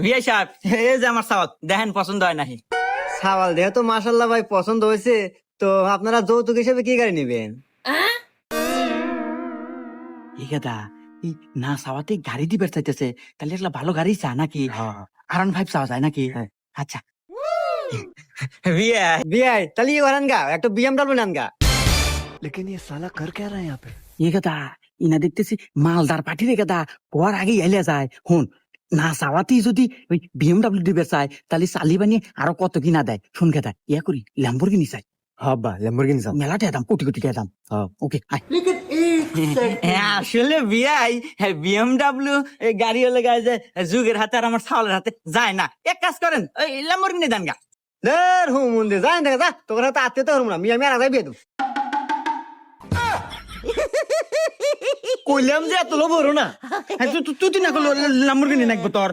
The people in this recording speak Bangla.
বিআই সাহেব, এই যে আমার সাওয়াত দেখেন পছন্দ হয় নাকি? সাওয়াল দেহ তো মাশাল্লাহ ভাই পছন্দ হয়েছে। তো আপনারা যৌতুক হিসেবে কি গাড়ি নেবেন? ঠিক আছে, এই না সাওয়াতে গাড়ি দিবে চাইতেছে, তাহলে একটা ভালো গাড়ি চা নাকি? R15 চাওয়া যায় নাকি? হ্যাঁ। আচ্ছা বিআই, বিআই তাহলে ইয়ে করেন গা, একটা বিএমডব্লিউ নেন গা। এই কথা ইনা দেখতেছি মালদার পাঠি রে কথা, পর আগে এলে যায় হুন। না চাওয়াতেই যদি ওই BMW দিবে চায়, তাহলে চালি বানিয়ে আরো কত কিনা দেয় শুন কথা, ইয়া করি ল্যাম্বরগিনি চাই। হব্বা ল্যাম্বরগিনি চাও? মেলাতে দাম, কোটি কোটি টাকা দাম। ওকে আসলে বিআই, BMW গাড়ি হলে গায়ে যে যুগের হাতে আর আমার ছাওয়ালের হাতে যায় না। এক কাজ করেন, ওই ল্যাম্বরগিনি দেন গা। দের হুম মন্দির যাই দেখা যা, তোর হাতে আত্মীয় তো হরম না, আমি আর আগে বিয়ে দেবো। কইলাম যে এত লোভ হরো না, তুই না করলো ল্যাম্বরগিনি নাকবো তোর